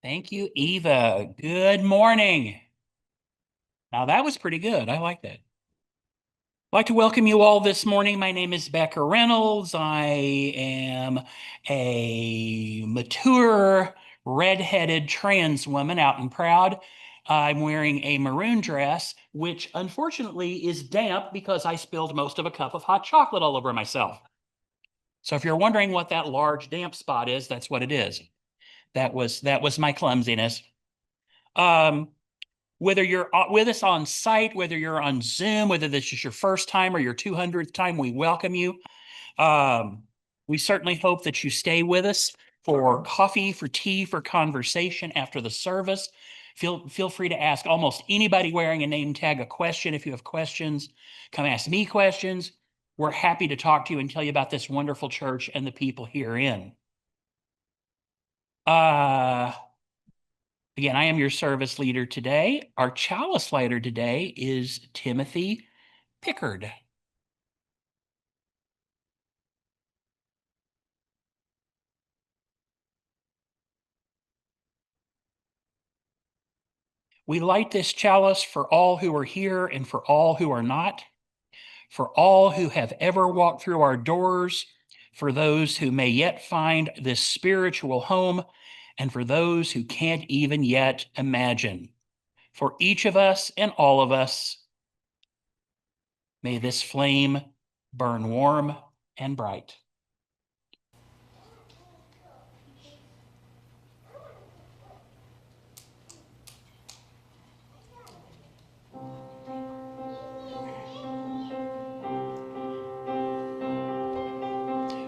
Thank you, Eva. Good morning. Now that was pretty good. I like that. I'd like to welcome you all this morning. My name is Becca Reynolds. I am a mature, redheaded trans woman out and proud. I'm wearing a maroon dress, which unfortunately is damp because I spilled most of a cup of hot chocolate all over myself. So if you're wondering what that large damp spot is, that's what it is. That was my clumsiness. Um, whether you're with us on site, whether you're on Zoom, whether this is your first time or your 200th time, we welcome you. Um, we certainly hope that you stay with us for coffee, for tea, for conversation after the service. Feel free to ask almost anybody wearing a name tag a question. If you have questions, come ask me questions. We're happy to talk to you and tell you about this wonderful church and the people herein. Uh, Again, I am your service leader today. Our chalice lighter today is Timothy Pickard. We light this chalice for all who are here and for all who are not, for all who have ever walked through our doors, for those who may yet find this spiritual home, and for those who can't even yet imagine. For each of us and all of us, may this flame burn warm and bright.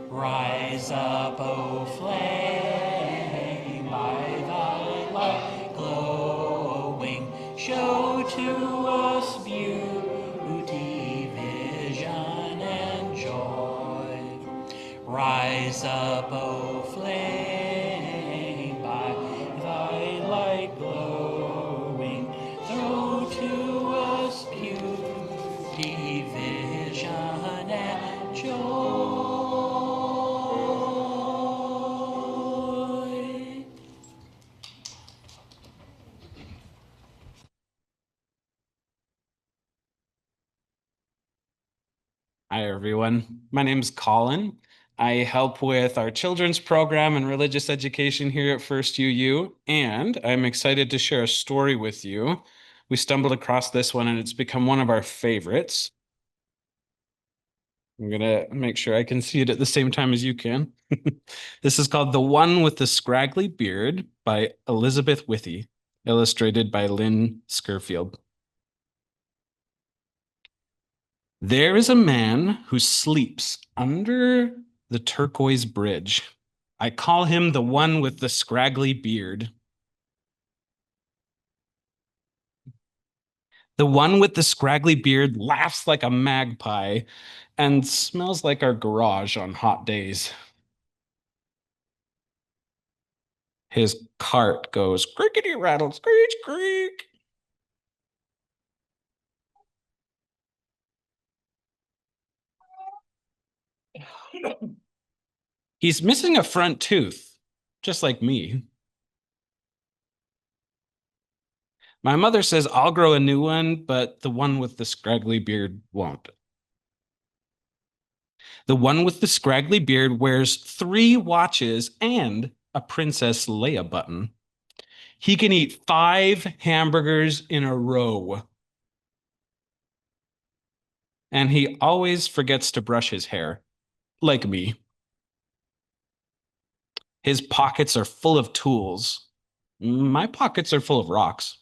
Rise up, O flame, by thy light glowing, show to us beauty, vision, and joy. Rise up, O flame, by thy light glowing, throw to us beauty, vision, and joy. Hi, everyone. My name's Colin. I help with our children's program and religious education here at First UU, and I'm excited to share a story with you. We stumbled across this one, and it's become one of our favorites. I'm gonna make sure I can see it at the same time as you can. This is called The One with the Scraggly Beard by Elizabeth Withy, illustrated by Lynn Scurfield. There is a man who sleeps under the turquoise bridge. I call him the one with the scraggly beard. The one with the scraggly beard laughs like a magpie and smells like our garage on hot days. His cart goes crickety rattle, screech, creak. He's missing a front tooth, just like me. My mother says I'll grow a new one, but the one with the scraggly beard won't. The one with the scraggly beard wears 3 watches and a Princess Leia button. He can eat 5 hamburgers in a row. And he always forgets to brush his hair, like me. His pockets are full of tools. My pockets are full of rocks.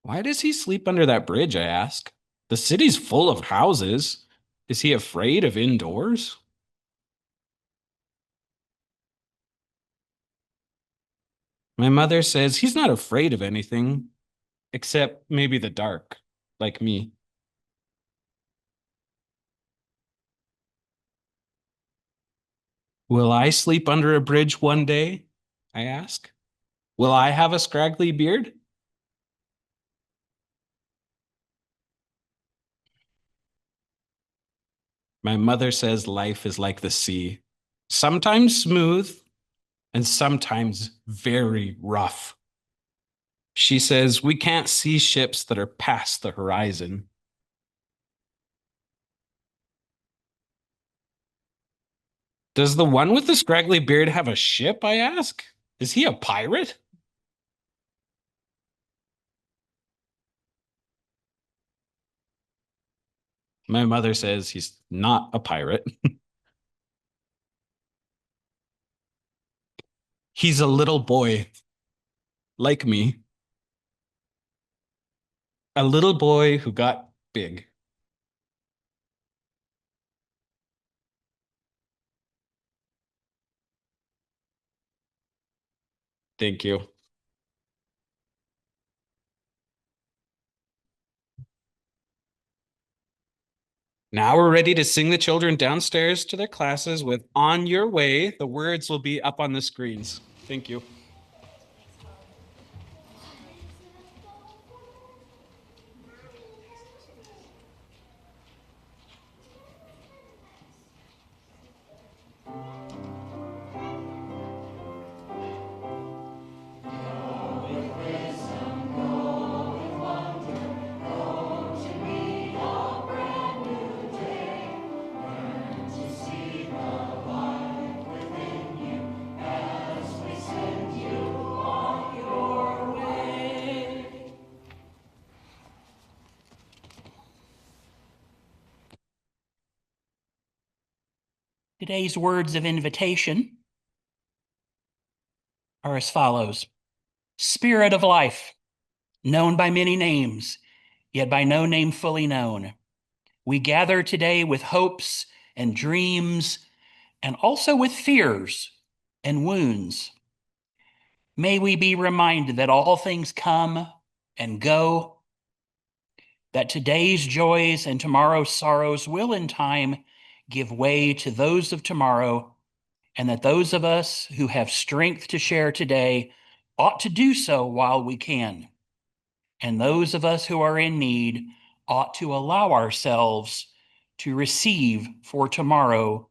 Why does he sleep under that bridge? I ask. The city's full of houses. Is he afraid of indoors? My mother says he's not afraid of anything, except maybe the dark, like me. Will I sleep under a bridge one day? I ask. Will I have a scraggly beard? My mother says life is like the sea, sometimes smooth and sometimes very rough. She says we can't see ships that are past the horizon. Does the one with the scraggly beard have a ship, I ask? Is he a pirate? My mother says he's not a pirate. He's a little boy, like me. A little boy who got big. Thank you. Now we're ready to sing the children downstairs to their classes with On Your Way. The words will be up on the screens. Thank you. Today's words of invitation are as follows: Spirit of life, known by many names, yet by no name fully known. We gather today with hopes and dreams, and also with fears and wounds. May we be reminded that all things come and go, that today's joys and tomorrow's sorrows will in time give way to those of tomorrow, and that those of us who have strength to share today ought to do so while we can. And those of us who are in need ought to allow ourselves to receive for tomorrow.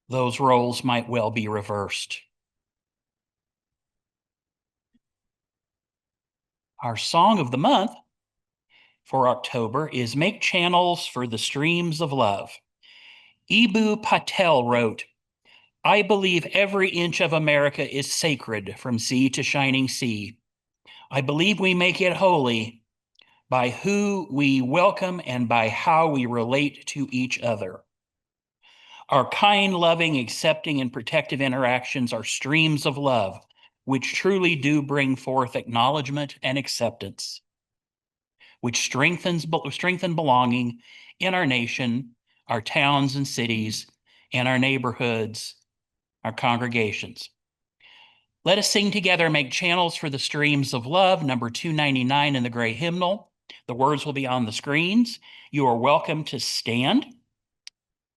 Those roles might well be reversed. Our song of the month for October is Make Channels for the Streams of Love. Ibu Patel wrote, I believe every inch of America is sacred from sea to shining sea. I believe we make it holy by who we welcome and by how we relate to each other. Our kind, loving, accepting, and protective interactions are streams of love, which truly do bring forth acknowledgement and acceptance, which strengthen belonging in our nation, our towns and cities, and our neighborhoods, our congregations. Let us sing together, Make Channels for the Streams of Love, number 299 in the gray hymnal. The words will be on the screens. You are welcome to stand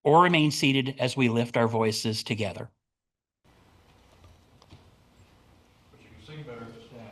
or remain seated as we lift our voices together. Sing better to stand.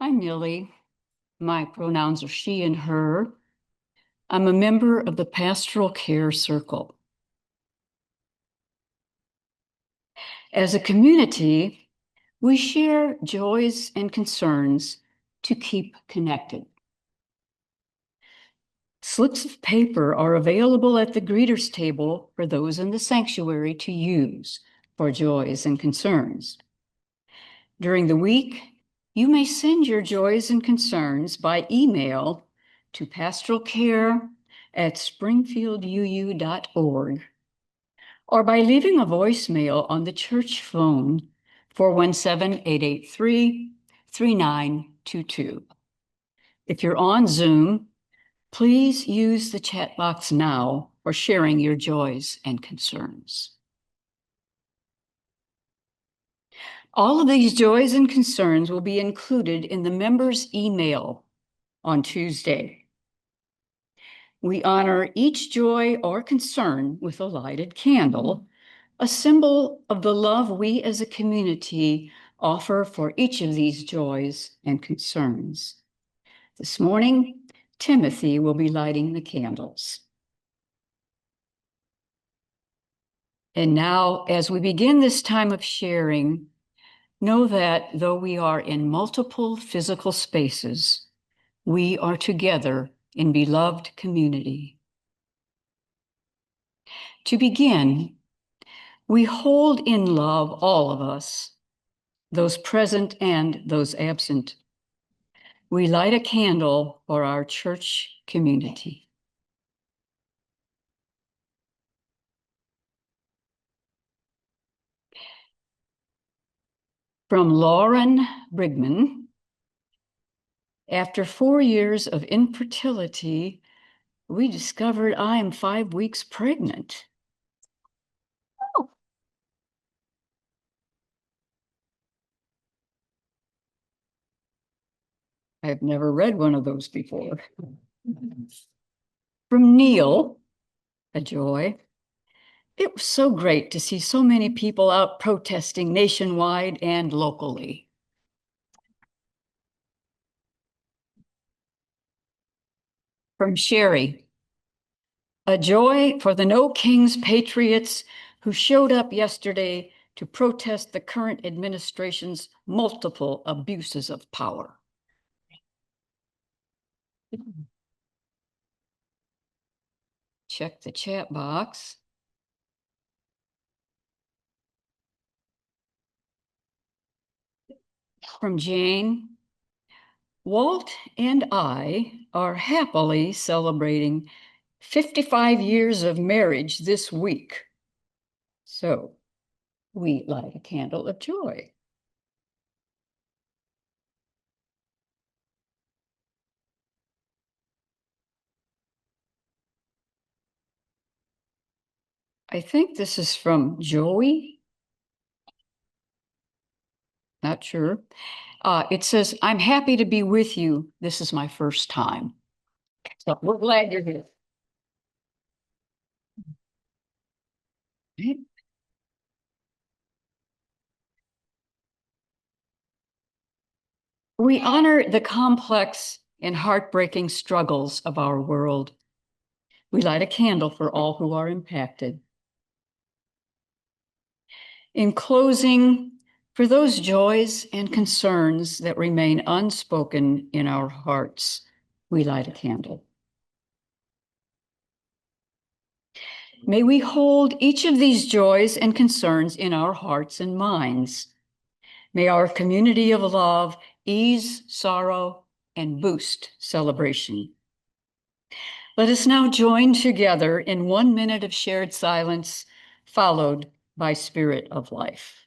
I'm Millie. My pronouns are she and her. I'm a member of the Pastoral Care Circle. As a community, we share joys and concerns to keep connected. Slips of paper are available at the greeters table for those in the sanctuary to use for joys and concerns. During the week, you may send your joys and concerns by email to pastoralcare@springfielduu.org or by leaving a voicemail on the church phone 417-883-3922. If you're on Zoom, please use the chat box now for sharing your joys and concerns. All of these joys and concerns will be included in the members' email on Tuesday. We honor each joy or concern with a lighted candle, a symbol of the love we as a community offer for each of these joys and concerns. This morning, Timothy will be lighting the candles. And now, as we begin this time of sharing, know that though we are in multiple physical spaces, we are together in beloved community. To begin, we hold in love all of us, those present and those absent. We light a candle for our church community. From Lauren Brigman, after 4 years of infertility, we discovered I am 5 weeks pregnant. Oh. I've never read one of those before. From Neil, a joy. It was so great to see so many people out protesting nationwide and locally. From Sherry, a joy for the No Kings patriots who showed up yesterday to protest the current administration's multiple abuses of power. Check the chat box. From Jane, Walt and I are happily celebrating 55 years of marriage this week. So we light a candle of joy. I think this is from Joey. Not sure. It says, I'm happy to be with you. This is my first time. So we're glad you're here. We honor the complex and heartbreaking struggles of our world. We light a candle for all who are impacted. In closing, for those joys and concerns that remain unspoken in our hearts, we light a candle. May we hold each of these joys and concerns in our hearts and minds. May our community of love ease sorrow and boost celebration. Let us now join together in 1 minute of shared silence, followed by Spirit of Life.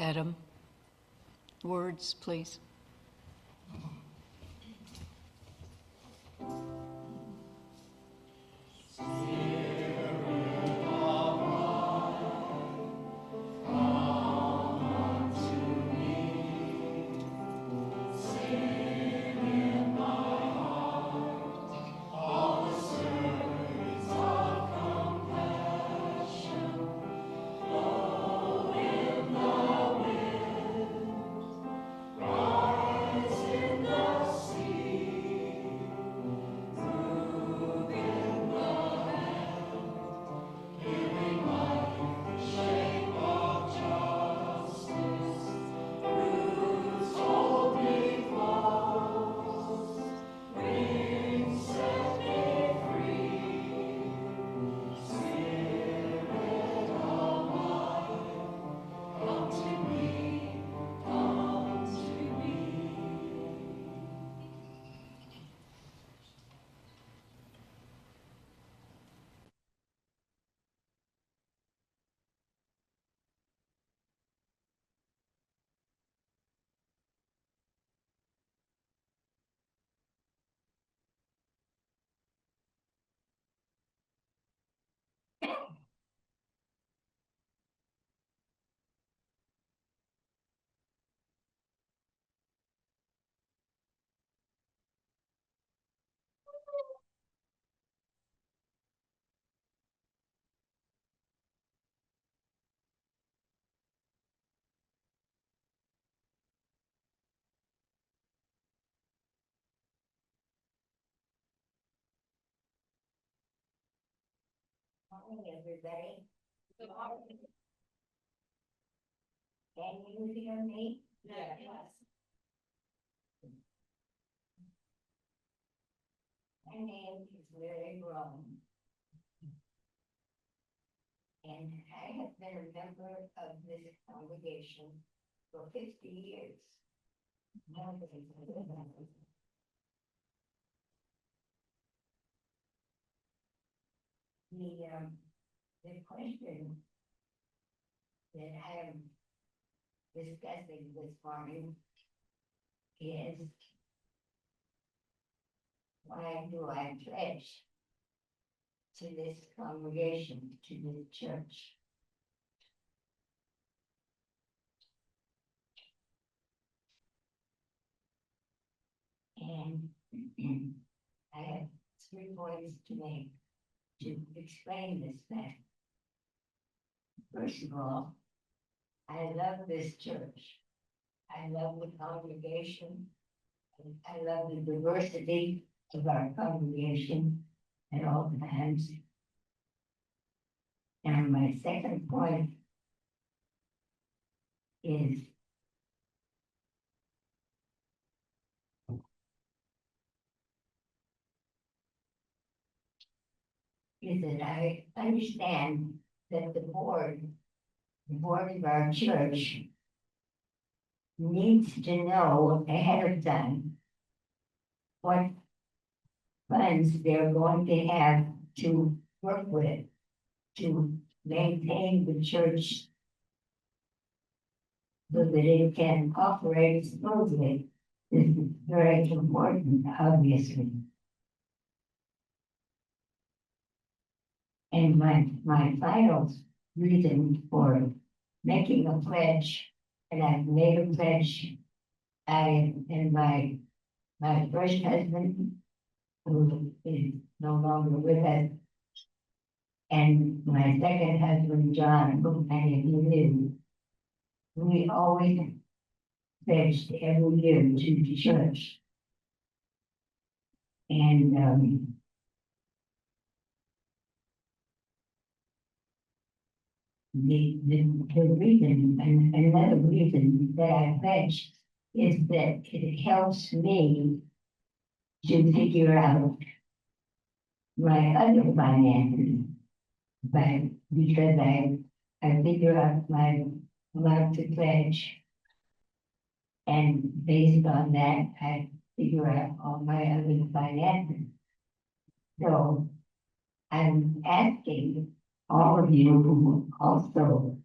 Adam. Words, please. Morning, everybody. Good morning. Can you hear me? Yes. My name is Mary Brown. And I have been a member of this congregation for 50 years. The question that I am discussing this morning is, why do I pledge to this congregation, to this church? And I have 3 points to make to explain this fact. First of all, I love this church. I love the congregation. And I love the diversity of our congregation at all times. And my second point is that I understand that the board of our church needs to know ahead of time what funds they're going to have to work with to maintain the church so that it can operate smoothly. This is very important, obviously. And my final reason for making a pledge, and I've made a pledge, and my first husband, who is no longer with us, and my second husband, John, who many of you knew, we always pledged every year to the church. And the reason, and another reason that I pledge is that it helps me to figure out my other finances. But because I figure out my amount to pledge, and based on that, I figure out all my other finances. So I'm asking all of you who also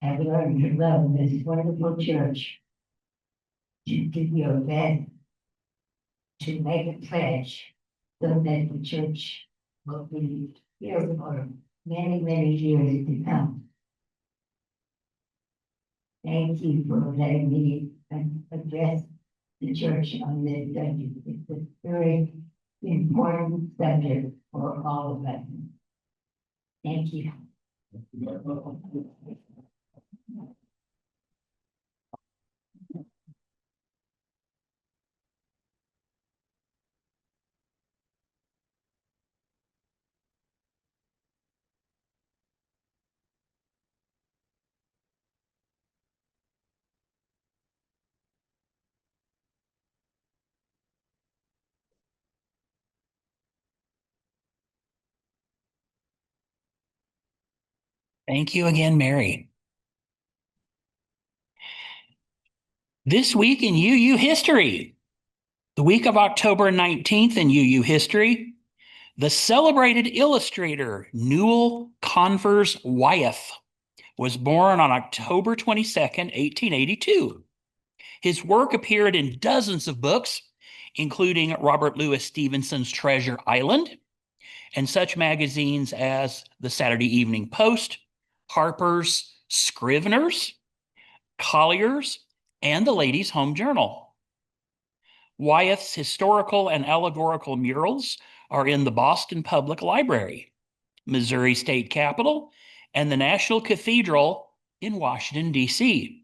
have learned to love this wonderful church, to do your best to make a pledge so that the church will be here for many, many years to come. Thank you for letting me address the church on this subject. It's a very important subject for all of us. Thank you. Thank you again, Mary. This week in UU history, the week of October 19th in UU history, the celebrated illustrator Newell Convers Wyeth was born on October 22nd, 1882. His work appeared in dozens of books, including Robert Louis Stevenson's Treasure Island, and such magazines as the Saturday Evening Post, Harper's, Scrivener's, Collier's, and the Ladies' Home Journal. Wyeth's historical and allegorical murals are in the Boston Public Library, Missouri State Capitol, and the National Cathedral in Washington, D.C.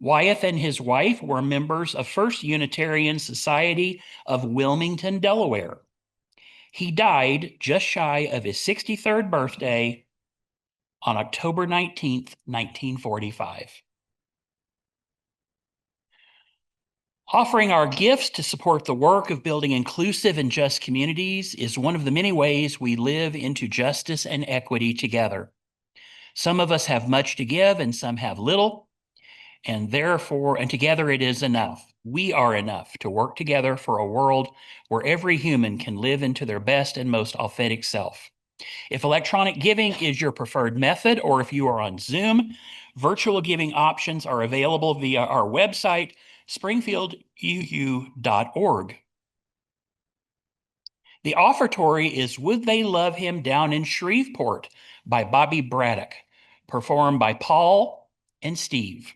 Wyeth and his wife were members of First Unitarian Society of Wilmington, Delaware. He died just shy of his 63rd birthday on October 19th, 1945. Offering our gifts to support the work of building inclusive and just communities is one of the many ways we live into justice and equity together. Some of us have much to give and some have little, and together it is enough. We are enough to work together for a world where every human can live into their best and most authentic self. If electronic giving is your preferred method, or if you are on Zoom, virtual giving options are available via our website, springfielduu.org. The offertory is Would They Love Him Down in Shreveport by Bobby Braddock, performed by Paul and Steve.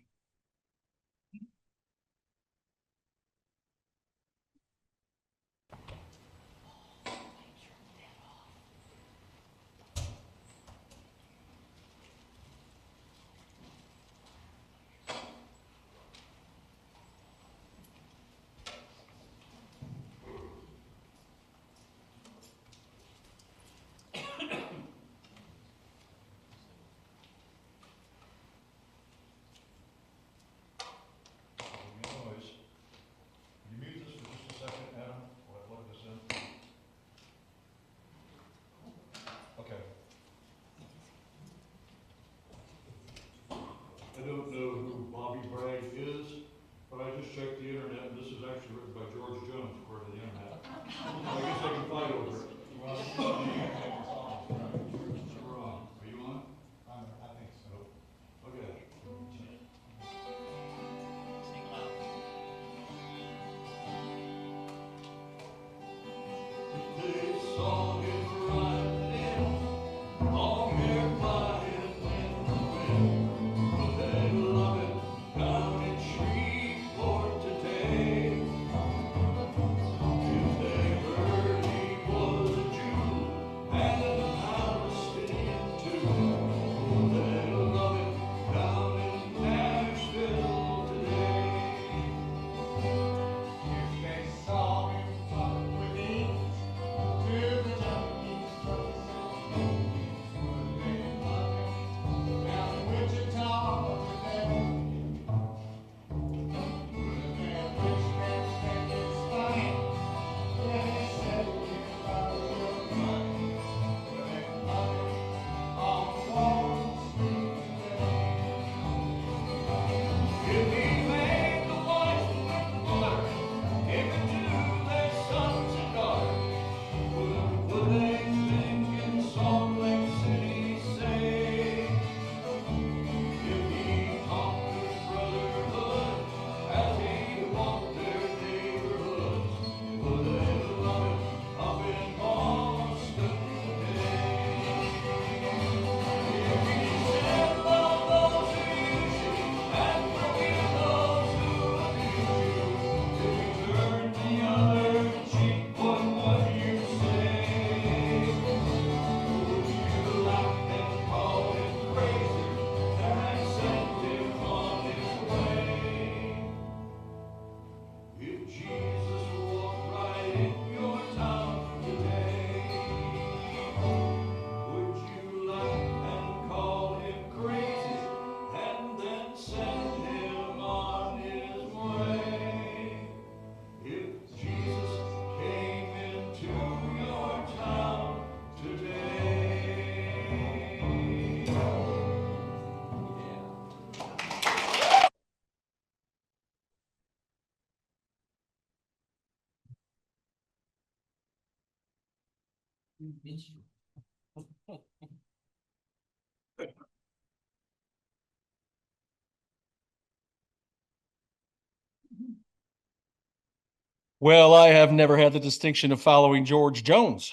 Well, I have never had the distinction of following George Jones.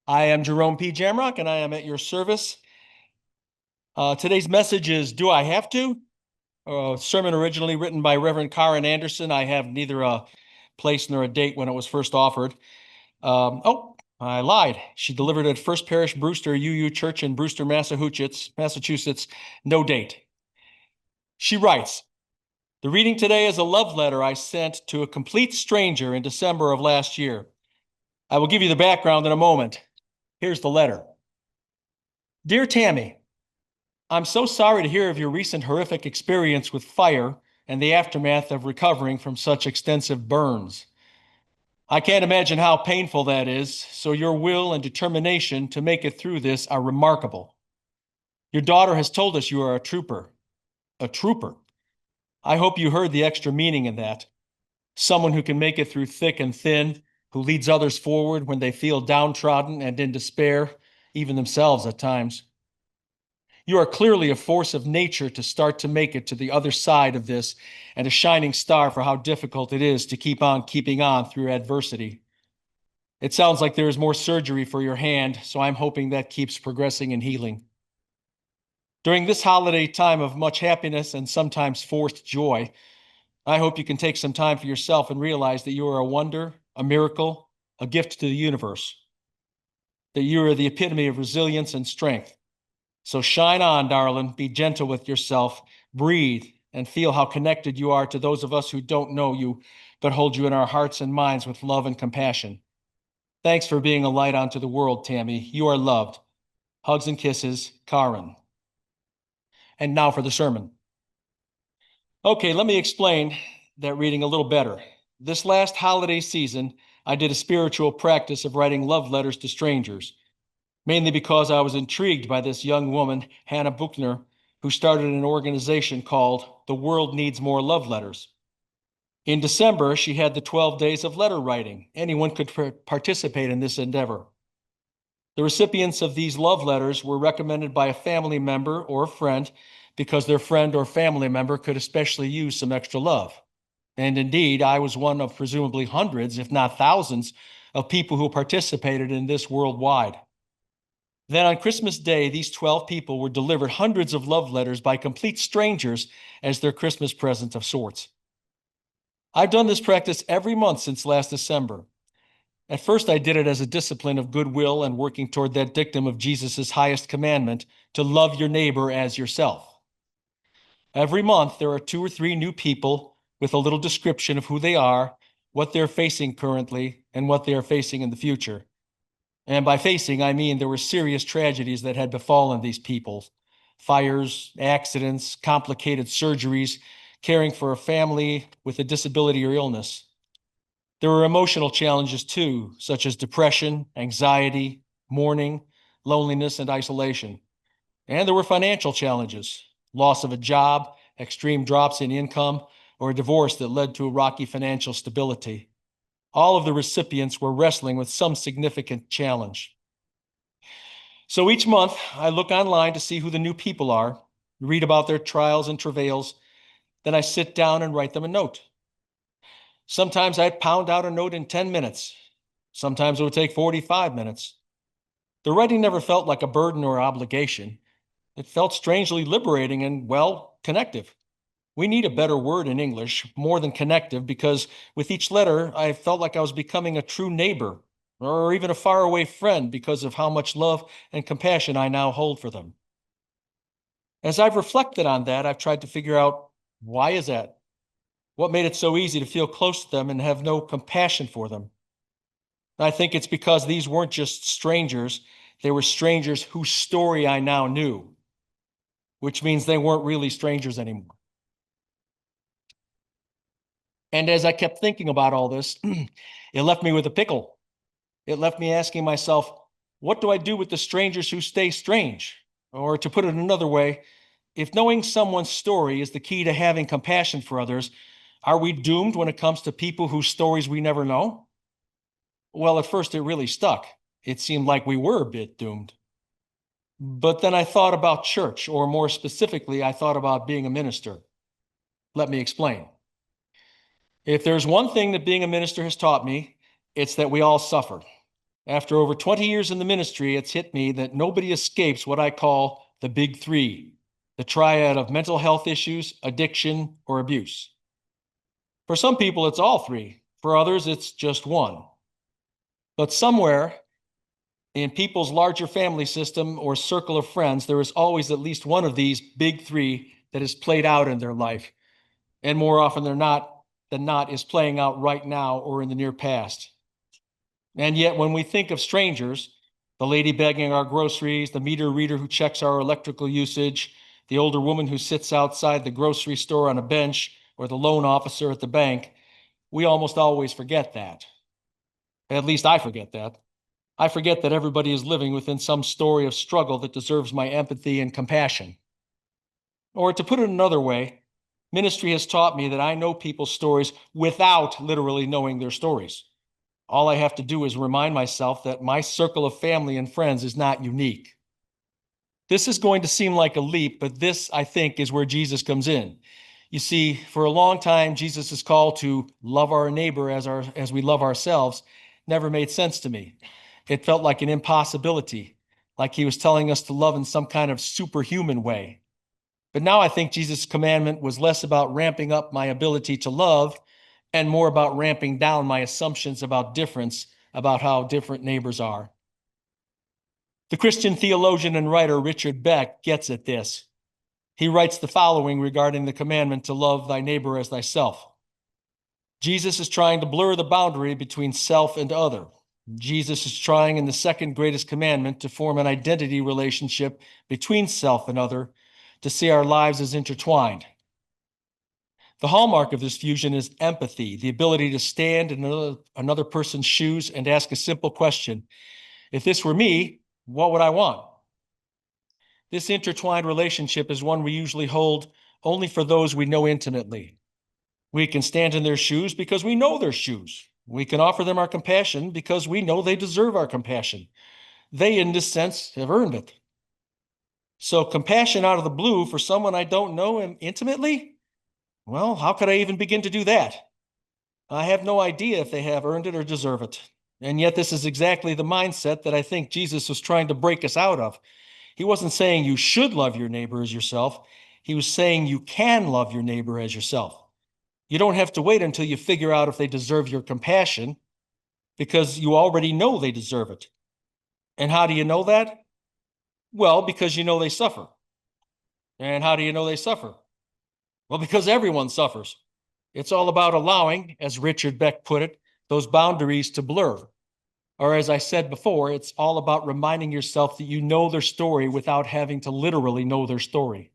I am Jerome P. Jamrock, and I am at your service. Today's message is, Do I Have to? A sermon originally written by Reverend Kaaren Anderson. I have neither a place nor a date when it was first offered. I lied. She delivered it at First Parish Brewster UU Church in Brewster, Massachusetts. No date. She writes, the reading today is a love letter I sent to a complete stranger in December of last year. I will give you the background in a moment. Here's the letter. Dear Tammy, I'm so sorry to hear of your recent horrific experience with fire and the aftermath of recovering from such extensive burns. I can't imagine how painful that is, so your will and determination to make it through this are remarkable. Your daughter has told us you are a trooper. A trooper. I hope you heard the extra meaning in that. Someone who can make it through thick and thin, who leads others forward when they feel downtrodden and in despair, even themselves at times. You are clearly a force of nature to start to make it to the other side of this, and a shining star for how difficult it is to keep on keeping on through adversity. It sounds like there is more surgery for your hand, so I'm hoping that keeps progressing and healing. During this holiday time of much happiness and sometimes forced joy, I hope you can take some time for yourself and realize that you are a wonder, a miracle, a gift to the universe, that you are the epitome of resilience and strength. So shine on, darling, be gentle with yourself, breathe, and feel how connected you are to those of us who don't know you, but hold you in our hearts and minds with love and compassion. Thanks for being a light onto the world, Tammy. You are loved. Hugs and kisses, Kaaren. And now for the sermon. Okay, let me explain that reading a little better. This last holiday season, I did a spiritual practice of writing love letters to strangers, mainly because I was intrigued by this young woman, Hannah Buchner, who started an organization called The World Needs More Love Letters. In December, she had the 12 days of letter writing. Anyone could participate in this endeavor. The recipients of these love letters were recommended by a family member or a friend because their friend or family member could especially use some extra love. And indeed, I was one of presumably hundreds, if not thousands, of people who participated in this worldwide. Then on Christmas Day, these 12 people were delivered hundreds of love letters by complete strangers as their Christmas present of sorts. I've done this practice every month since last December. At first, I did it as a discipline of goodwill and working toward that dictum of Jesus' highest commandment, to love your neighbor as yourself. Every month, there are 2 or 3 new people with a little description of who they are, what they're facing currently, and what they are facing in the future. And by facing, I mean there were serious tragedies that had befallen these people. Fires, accidents, complicated surgeries, caring for a family with a disability or illness. There were emotional challenges too, such as depression, anxiety, mourning, loneliness, and isolation. And there were financial challenges, loss of a job, extreme drops in income, or a divorce that led to a rocky financial stability. All of the recipients were wrestling with some significant challenge. So each month, I look online to see who the new people are, read about their trials and travails, then I sit down and write them a note. Sometimes I'd pound out a note in 10 minutes. Sometimes it would take 45 minutes. The writing never felt like a burden or obligation. It felt strangely liberating and, well, connective. We need a better word in English, more than connective, because with each letter, I felt like I was becoming a true neighbor or even a faraway friend because of how much love and compassion I now hold for them. As I've reflected on that, I've tried to figure out, why is that? What made it so easy to feel close to them and have no compassion for them? I think it's because these weren't just strangers, they were strangers whose story I now knew, which means they weren't really strangers anymore. And as I kept thinking about all this, it left me with a pickle. It left me asking myself, what do I do with the strangers who stay strange? Or to put it another way, if knowing someone's story is the key to having compassion for others, are we doomed when it comes to people whose stories we never know? Well, at first it really stuck. It seemed like we were a bit doomed. But then I thought about church, or more specifically, I thought about being a minister. Let me explain. If there's one thing that being a minister has taught me, it's that we all suffer. After over 20 years in the ministry, it's hit me that nobody escapes what I call the big three, the triad of mental health issues, addiction, or abuse. For some people, it's all three. For others, it's just one. But somewhere in people's larger family system or circle of friends, there is always at least one of these big three that is played out in their life. And more often than not is playing out right now or in the near past. And yet when we think of strangers, the lady begging our groceries, the meter reader who checks our electrical usage, the older woman who sits outside the grocery store on a bench, or the loan officer at the bank, we almost always forget that. At least I forget that. I forget that everybody is living within some story of struggle that deserves my empathy and compassion. Or to put it another way, ministry has taught me that I know people's stories without literally knowing their stories. All I have to do is remind myself that my circle of family and friends is not unique. This is going to seem like a leap, but this, I think, is where Jesus comes in. You see, for a long time, Jesus' call to love our neighbor as we love ourselves never made sense to me. It felt like an impossibility, like he was telling us to love in some kind of superhuman way. But now I think Jesus' commandment was less about ramping up my ability to love and more about ramping down my assumptions about difference, about how different neighbors are. The Christian theologian and writer Richard Beck gets at this. He writes the following regarding the commandment to love thy neighbor as thyself. Jesus is trying to blur the boundary between self and other. Jesus is trying in the second greatest commandment to form an identity relationship between self and other, to see our lives as intertwined. The hallmark of this fusion is empathy, the ability to stand in another person's shoes and ask a simple question. If this were me, what would I want? This intertwined relationship is one we usually hold only for those we know intimately. We can stand in their shoes because we know their shoes. We can offer them our compassion because we know they deserve our compassion. They, in this sense, have earned it. So compassion out of the blue for someone I don't know intimately? Well, how could I even begin to do that? I have no idea if they have earned it or deserve it. And yet this is exactly the mindset that I think Jesus was trying to break us out of. He wasn't saying you should love your neighbor as yourself. He was saying you can love your neighbor as yourself. You don't have to wait until you figure out if they deserve your compassion, because you already know they deserve it. And how do you know that? Well, because you know they suffer. And how do you know they suffer? Well, because everyone suffers. It's all about allowing, as Richard Beck put it, those boundaries to blur. Or as I said before, it's all about reminding yourself that you know their story without having to literally know their story.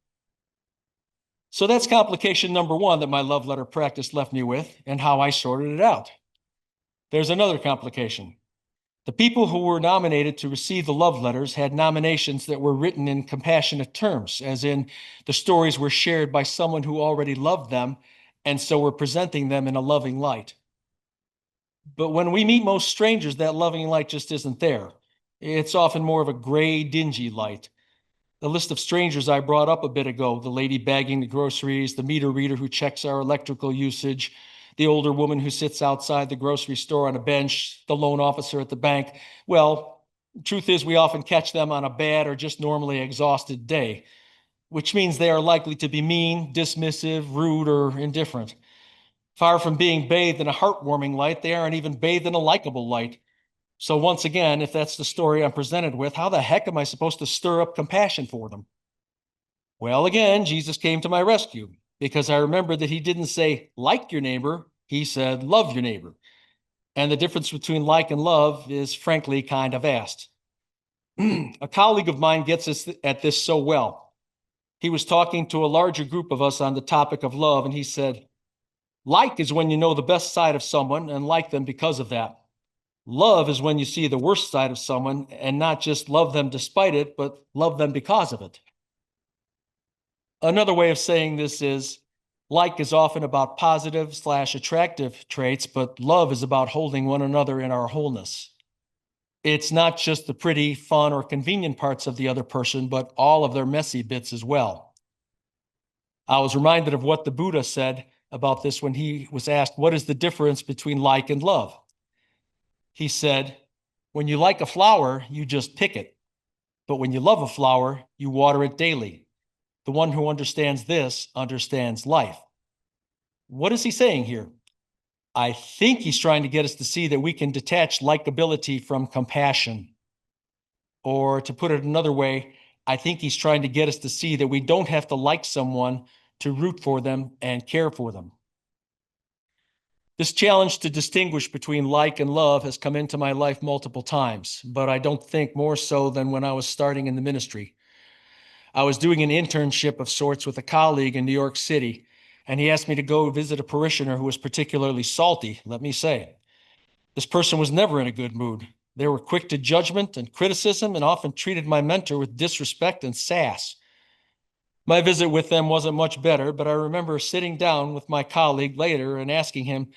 So that's complication number one that my love letter practice left me with, and how I sorted it out. There's another complication. The people who were nominated to receive the love letters had nominations that were written in compassionate terms, as in the stories were shared by someone who already loved them, and so were presenting them in a loving light. But when we meet most strangers, that loving light just isn't there. It's often more of a gray, dingy light. The list of strangers I brought up a bit ago, the lady bagging the groceries, the meter reader who checks our electrical usage, the older woman who sits outside the grocery store on a bench, the loan officer at the bank. Well, the truth is we often catch them on a bad or just normally exhausted day, which means they are likely to be mean, dismissive, rude, or indifferent. Far from being bathed in a heartwarming light, they aren't even bathed in a likable light. So once again, if that's the story I'm presented with, how the heck am I supposed to stir up compassion for them? Well, again, Jesus came to my rescue, because I remembered that he didn't say, like your neighbor, he said, love your neighbor. And the difference between like and love is frankly kind of vast. A colleague of mine gets at this so well. He was talking to a larger group of us on the topic of love, and he said, like is when you know the best side of someone and like them because of that. Love is when you see the worst side of someone and not just love them despite it, but love them because of it. Another way of saying this is, Like is often about positive/attractive traits, but love is about holding one another in our wholeness. It's not just the pretty, fun, or convenient parts of the other person, but all of their messy bits as well. I was reminded of what the Buddha said about this when he was asked, what is the difference between like and love? He said, when you like a flower, you just pick it. But when you love a flower, you water it daily. The one who understands this understands life. What is he saying here? I think he's trying to get us to see that we can detach likability from compassion. Or to put it another way, I think he's trying to get us to see that we don't have to like someone to root for them and care for them. This challenge to distinguish between like and love has come into my life multiple times, but I don't think more so than when I was starting in the ministry. I was doing an internship of sorts with a colleague in New York City, and he asked me to go visit a parishioner who was particularly salty, let me say. This person was never in a good mood. They were quick to judgment and criticism and often treated my mentor with disrespect and sass. My visit with them wasn't much better, but I remember sitting down with my colleague later and asking him,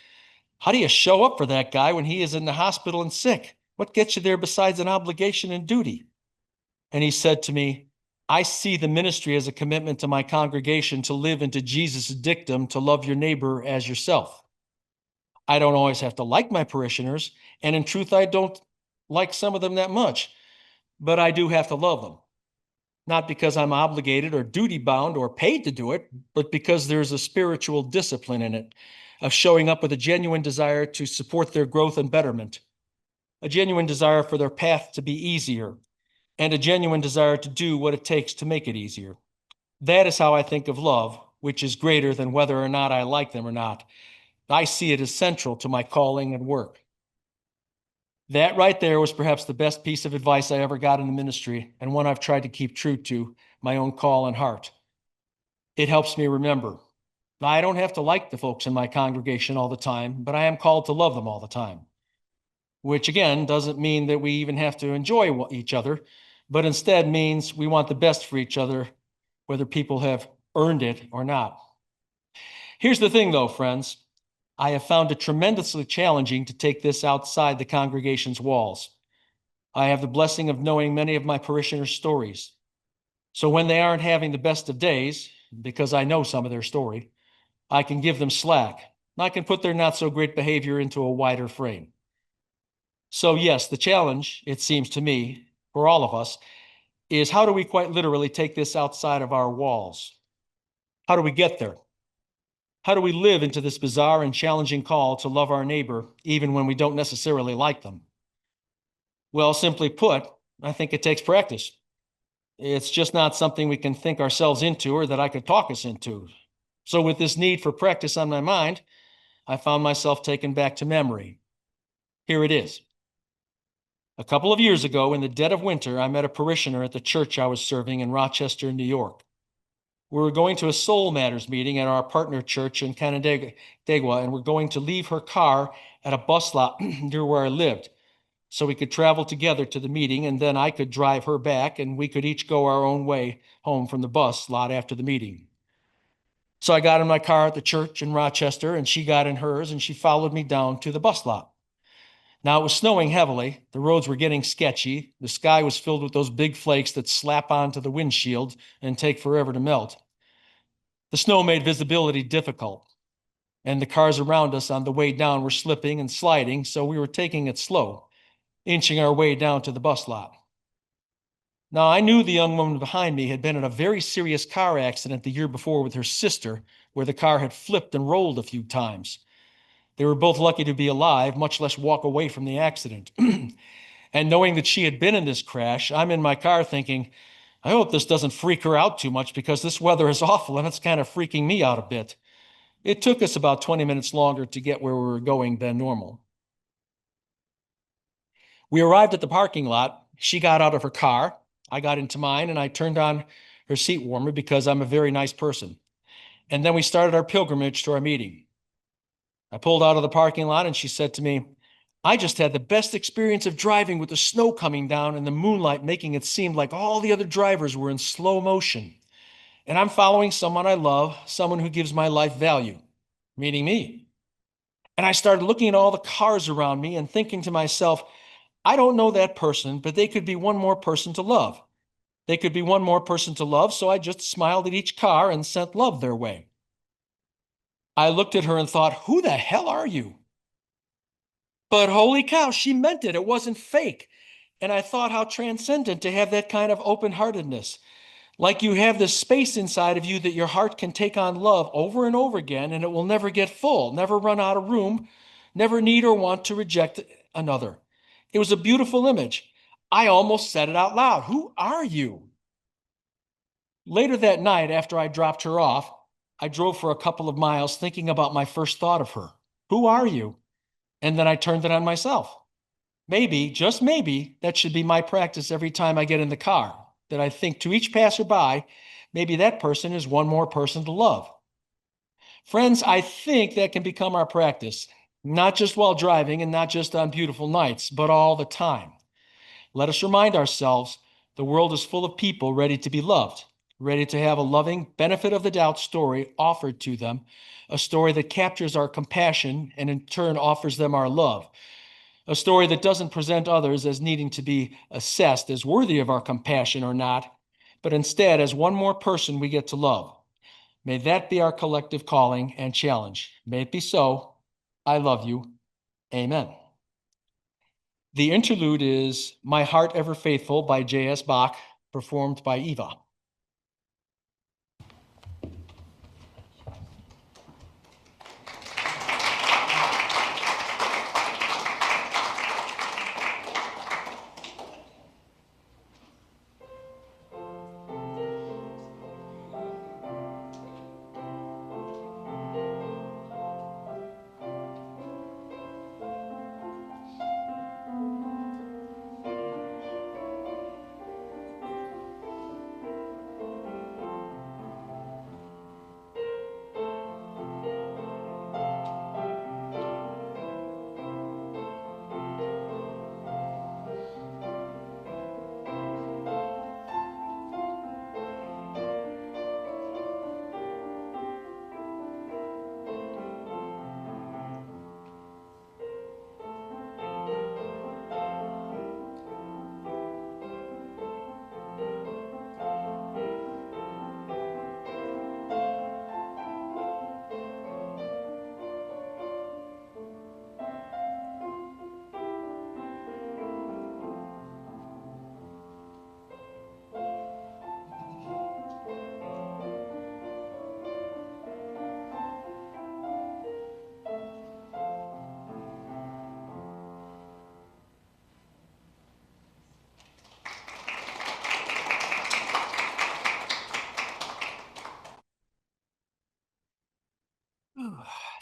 how do you show up for that guy when he is in the hospital and sick? What gets you there besides an obligation and duty? And he said to me, I see the ministry as a commitment to my congregation to live into Jesus' dictum to love your neighbor as yourself. I don't always have to like my parishioners, and in truth, I don't like some of them that much, but I do have to love them. Not because I'm obligated or duty bound or paid to do it, but because there's a spiritual discipline in it, of showing up with a genuine desire to support their growth and betterment, a genuine desire for their path to be easier, and a genuine desire to do what it takes to make it easier. That is how I think of love, which is greater than whether or not I like them or not. I see it as central to my calling and work. That right there was perhaps the best piece of advice I ever got in the ministry, and one I've tried to keep true to my own call and heart. It helps me remember. I don't have to like the folks in my congregation all the time, but I am called to love them all the time. Which again doesn't mean that we even have to enjoy each other, but instead means we want the best for each other, whether people have earned it or not. Here's the thing though, friends. I have found it tremendously challenging to take this outside the congregation's walls. I have the blessing of knowing many of my parishioners' stories. So when they aren't having the best of days, because I know some of their story, I can give them slack. I can put their not so great behavior into a wider frame. So yes, the challenge, it seems to me, for all of us, is how do we quite literally take this outside of our walls? How do we get there? How do we live into this bizarre and challenging call to love our neighbor, even when we don't necessarily like them? Well, simply put, I think it takes practice. It's just not something we can think ourselves into or that I could talk us into. So with this need for practice on my mind, I found myself taken back to memory. Here it is. A couple of years ago, in the dead of winter, I met a parishioner at the church I was serving in Rochester, New York. We were going to a Soul Matters meeting at our partner church in Canandaigua, and we're going to leave her car at a bus lot near where I lived, so we could travel together to the meeting, and then I could drive her back, and we could each go our own way home from the bus lot after the meeting. So I got in my car at the church in Rochester, and she got in hers, and she followed me down to the bus lot. Now, it was snowing heavily. The roads were getting sketchy. The sky was filled with those big flakes that slap onto the windshield and take forever to melt. The snow made visibility difficult, and the cars around us on the way down were slipping and sliding, so we were taking it slow, inching our way down to the bus lot. Now, I knew the young woman behind me had been in a very serious car accident the year before with her sister, where the car had flipped and rolled a few times. They were both lucky to be alive, much less walk away from the accident. And knowing that she had been in this crash, I'm in my car thinking, I hope this doesn't freak her out too much because this weather is awful and it's kind of freaking me out a bit. It took us about 20 minutes longer to get where we were going than normal. We arrived at the parking lot. She got out of her car. I got into mine and I turned on her seat warmer because I'm a very nice person. And then we started our pilgrimage to our meeting. I pulled out of the parking lot and she said to me, I just had the best experience of driving with the snow coming down and the moonlight making it seem like all the other drivers were in slow motion. And I'm following someone I love, someone who gives my life value, meaning me. And I started looking at all the cars around me and thinking to myself, I don't know that person, but they could be one more person to love. They could be one more person to love, so I just smiled at each car and sent love their way. I looked at her and thought, who the hell are you? But holy cow, she meant it. It wasn't fake. And I thought how transcendent to have that kind of open-heartedness. Like you have this space inside of you that your heart can take on love over and over again, and it will never get full, never run out of room, never need or want to reject another. It was a beautiful image. I almost said it out loud. Who are you? Later that night, after I dropped her off, I drove for a couple of miles thinking about my first thought of her. Who are you? And then I turned it on myself. Maybe, just maybe, that should be my practice every time I get in the car, that I think to each passerby, maybe that person is one more person to love. Friends, I think that can become our practice, not just while driving and not just on beautiful nights, but all the time. Let us remind ourselves the world is full of people ready to be loved, ready to have a loving, benefit of the doubt story offered to them, a story that captures our compassion and in turn offers them our love. A story that doesn't present others as needing to be assessed as worthy of our compassion or not, but instead as one more person we get to love. May that be our collective calling and challenge. May it be so. I love you. Amen. The interlude is My Heart Ever Faithful by J.S. Bach, performed by Eva.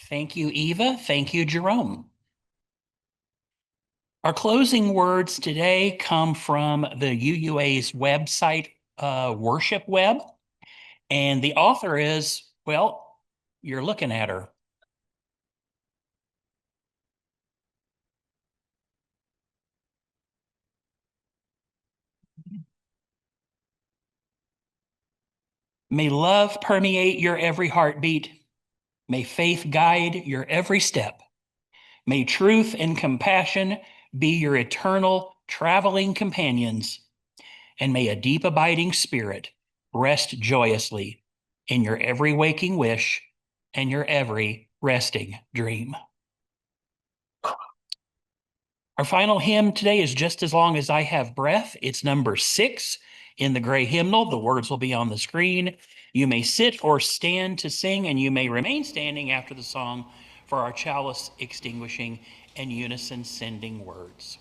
Thank you, Eva. Thank you, Jerome. Our closing words today come from the UUA's website, Worship Web. And the author is, well, you're looking at her. May love permeate your every heartbeat. May faith guide your every step. May truth and compassion be your eternal traveling companions. And may a deep abiding spirit rest joyously in your every waking wish and your every resting dream. Our final hymn today is Just As Long As I Have Breath. It's number 6 in the gray hymnal. The words will be on the screen. You may sit or stand to sing, and you may remain standing after the song for our chalice extinguishing and unison sending words.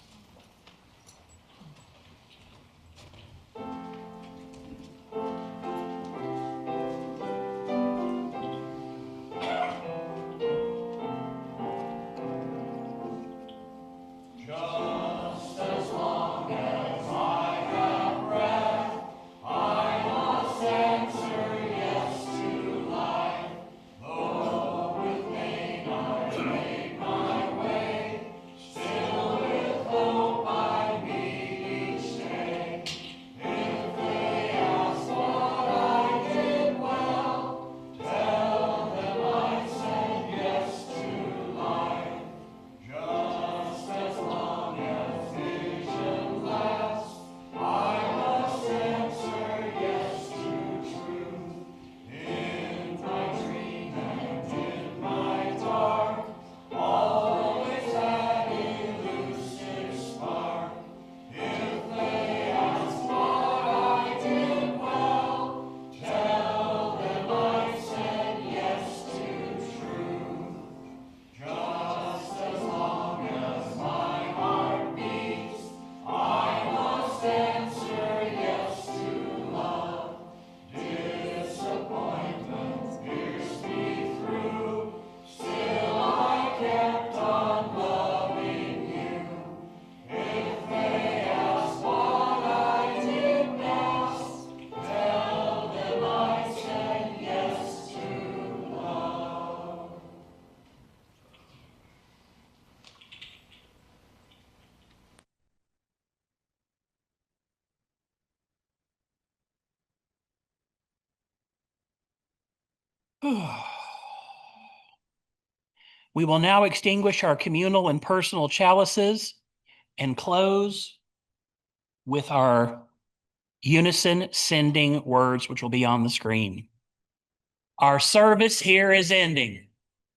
Still with We will now extinguish our communal and personal chalices and close with our unison sending words, which will be on the screen. Our service here is ending.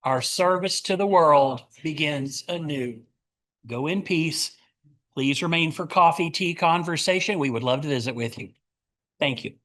Our service to the world begins anew. Go in peace. Please remain for coffee, tea, conversation. We would love to visit with you. Thank you.